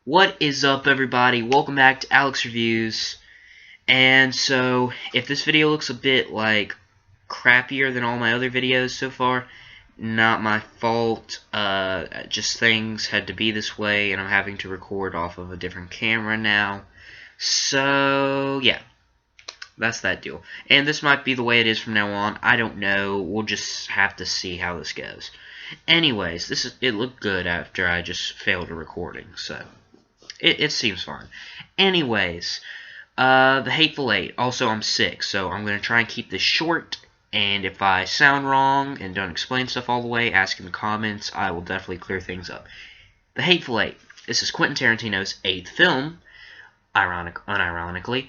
What is up, everybody? Welcome back to Alex Reviews. And so, if this video looks a bit like crappier than all my other videos so far, not my fault. Just things had to be this way, and I'm having to record off of a different camera now. So, yeah, that's that deal. And this might be the way it is from now on. I don't know. We'll just have to see how this goes. Anyways, it looked good after I just failed a recording, so it seems fine. Anyways, the Hateful Eight. Also, I'm sick, so I'm going to try and keep this short. And if I sound wrong and don't explain stuff all the way, ask in the comments. I will definitely clear things up. The Hateful Eight. This is Quentin Tarantino's 8th film. Unironically,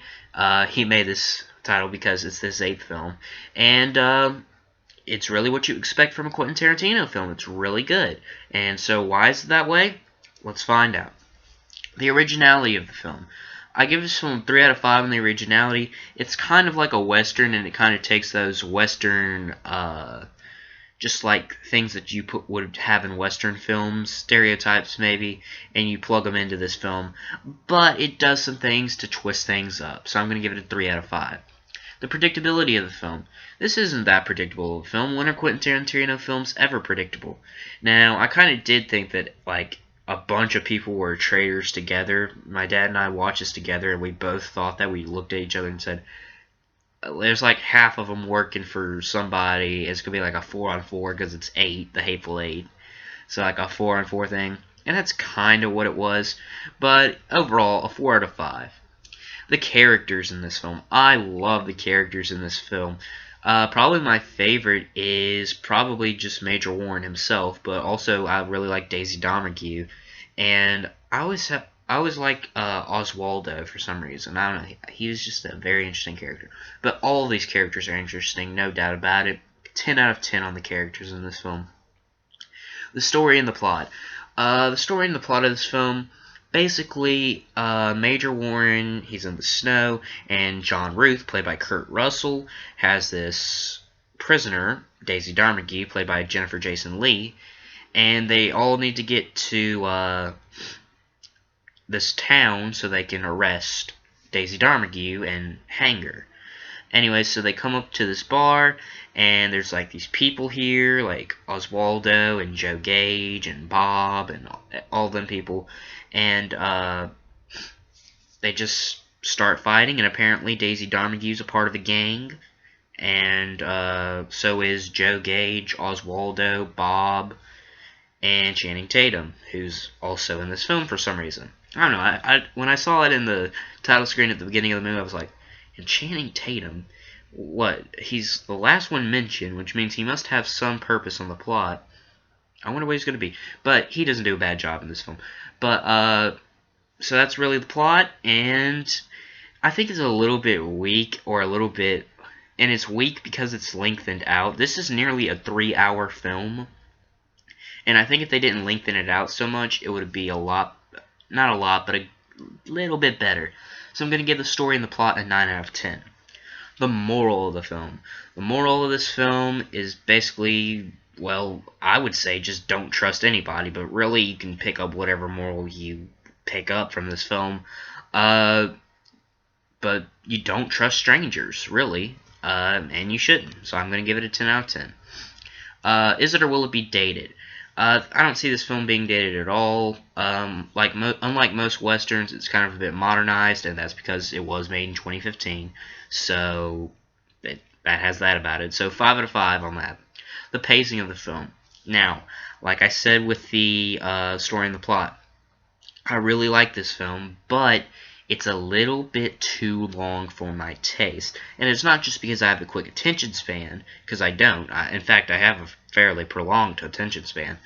he made this title because it's his 8th film. And it's really what you expect from a Quentin Tarantino film. It's really good. And so why is it that way? Let's find out. The originality of the film. I give this film 3 out of 5 on the originality. It's kind of like a Western, and it kind of takes those Western, just like things that you would have in Western films, stereotypes maybe, and you plug them into this film. But it does some things to twist things up, so I'm going to give it a 3 out of 5. The predictability of the film. This isn't that predictable of a film. When are Quentin Tarantino films ever predictable? Now, I kind of did think that, like, a bunch of people were traitors together. My dad and I watched this together, and we both thought that. We looked at each other and said, there's like half of them working for somebody. It's going to be like a 4-on-4 because it's 8, the Hateful Eight. So like a 4-on-4 thing. And that's kind of what it was. But overall, a 4 out of 5. The characters in this film. I love the characters in this film. Probably my favorite is probably just Major Warren himself, but also I really like Daisy Domergue, and I always like Oswaldo for some reason. I don't know. He was just a very interesting character. But all of these characters are interesting, no doubt about it. 10 out of 10 on the characters in this film. The story and the plot. The story and the plot of this film. Basically, Major Warren, he's in the snow, and John Ruth, played by Kurt Russell, has this prisoner, Daisy Domergue, played by Jennifer Jason Leigh, and they all need to get to this town so they can arrest Daisy Domergue and hang her. Anyway, so they come up to this bar, and there's like these people here, like Oswaldo and Joe Gage and Bob and all them people, and they just start fighting, and apparently Daisy Domergue's a part of the gang, and so is Joe Gage, Oswaldo, Bob, and Channing Tatum, who's also in this film for some reason. I don't know, when I saw it in the title screen at the beginning of the movie, I was like, and Channing Tatum, what? He's the last one mentioned, which means he must have some purpose on the plot. I wonder what he's going to be. But he doesn't do a bad job in this film. But, so that's really the plot, and I think it's a little bit weak, or a little bit, and it's weak because it's lengthened out. This is nearly a 3-hour film, and I think if they didn't lengthen it out so much, it would be a lot, not a lot, but a little bit better. So I'm going to give the story and the plot a 9 out of 10. The moral of the film. The moral of this film is basically, well, I would say just don't trust anybody, but really you can pick up whatever moral you pick up from this film. But you don't trust strangers, really, and you shouldn't. So I'm going to give it a 10 out of 10. Is it or will it be dated? I don't see this film being dated at all. Unlike most westerns, it's kind of a bit modernized, and that's because it was made in 2015. So that has that about it. So 5 out of 5 on that. The pacing of the film. Now, like I said with the story and the plot, I really like this film, but it's a little bit too long for my taste. And it's not just because I have a quick attention span, because I don't. In fact, I have a fairly prolonged attention span.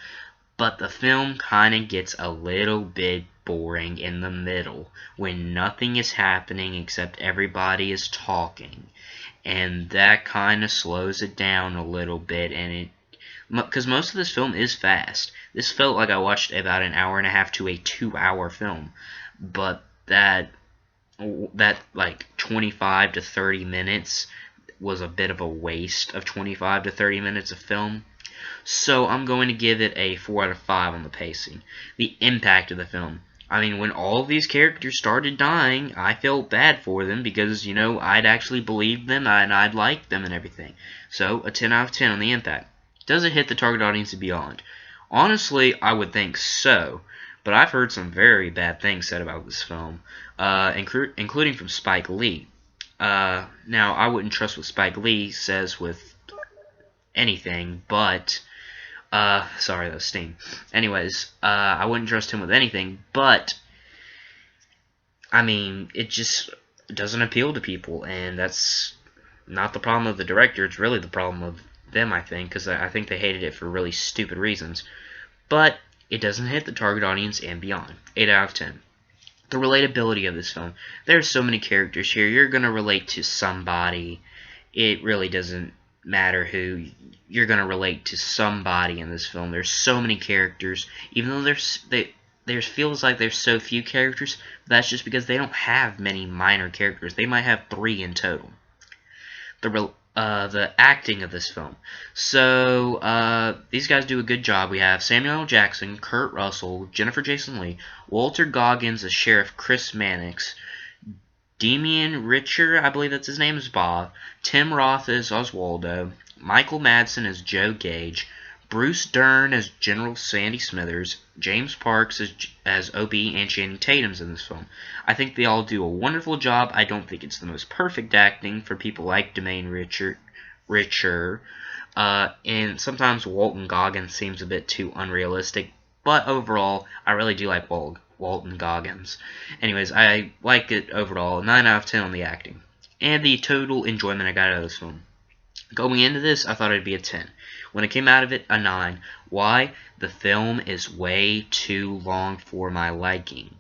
But the film kind of gets a little bit boring in the middle, when nothing is happening except everybody is talking. And that kind of slows it down a little bit, and because most of this film is fast. This felt like I watched about an hour and a half to a 2-hour film, but that like 25 to 30 minutes was a bit of a waste of 25 to 30 minutes of film. So I'm going to give it a 4 out of 5 on the pacing. The impact of the film. I mean, when all these characters started dying, I felt bad for them because, you know, I'd actually believed them and I'd liked them and everything. So, a 10 out of 10 on the impact. Does it hit the target audience and beyond? Honestly, I would think so. But I've heard some very bad things said about this film, including from Spike Lee. Now, I wouldn't trust what Spike Lee says with anything, but sorry, that was steam. Anyways, I wouldn't trust him with anything, but I mean, it just doesn't appeal to people, and that's not the problem of the director. It's really the problem of them, I think, because I think they hated it for really stupid reasons. But it doesn't hit the target audience and beyond. 8 out of 10. The relatability of this film. There's so many characters here. You're going to relate to somebody. It really doesn't matter who. You're going to relate to somebody in this film. There's so many characters. Even though there feels like there's so few characters, that's just because they don't have many minor characters. They might have 3 in total. The acting of this film. So, these guys do a good job. We have Samuel L. Jackson, Kurt Russell, Jennifer Jason Leigh, Walter Goggins as Sheriff Chris Mannix, Demian Richer, I believe that's his name, is Bob, Tim Roth as Oswaldo, Michael Madsen as Joe Gage, Bruce Dern as General Sandy Smithers, James Parks as O.B., and Channing Tatum's in this film. I think they all do a wonderful job. I don't think it's the most perfect acting for people like Demian Richer, and sometimes Walton Goggins seems a bit too unrealistic, but overall, I really do like Walton Goggins. Anyways, I like it overall. 9 out of 10 on the acting. And the total enjoyment I got out of this film. Going into this, I thought it'd be a 10. When it came out of it, a 9. Why? The film is way too long for my liking.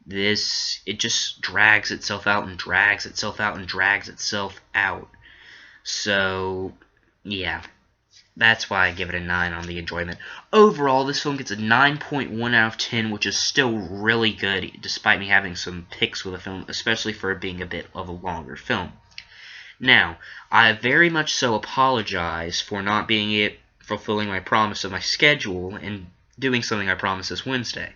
It just drags itself out and drags itself out and drags itself out. So, yeah. That's why I give it a 9 on the enjoyment. Overall, this film gets a 9.1 out of 10, which is still really good, despite me having some picks with the film, especially for it being a bit of a longer film. Now, I very much so apologize for not being fulfilling my promise of my schedule and doing something I promised this Wednesday.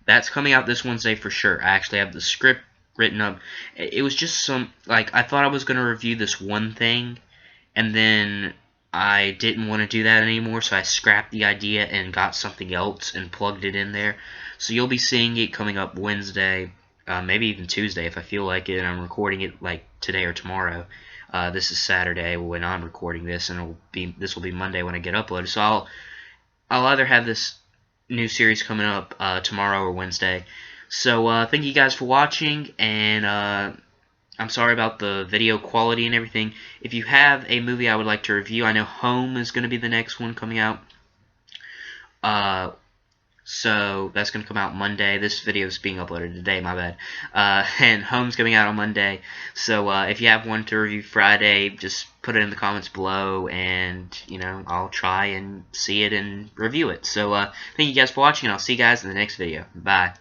That's coming out this Wednesday for sure. I actually have the script written up. It was just I thought I was going to review this one thing, and then I didn't want to do that anymore, so I scrapped the idea and got something else and plugged it in there. So you'll be seeing it coming up Wednesday, maybe even Tuesday if I feel like it, and I'm recording it like today or tomorrow. This is Saturday when I'm recording this, and this will be Monday when I get uploaded. So I'll either have this new series coming up tomorrow or Wednesday. So thank you guys for watching, and I'm sorry about the video quality and everything. If you have a movie I would like to review, I know Home is going to be the next one coming out. So that's going to come out Monday. This video is being uploaded today, my bad. And Home's coming out on Monday. So if you have one to review Friday, just put it in the comments below, and I'll try and see it and review it. So thank you guys for watching, and I'll see you guys in the next video. Bye.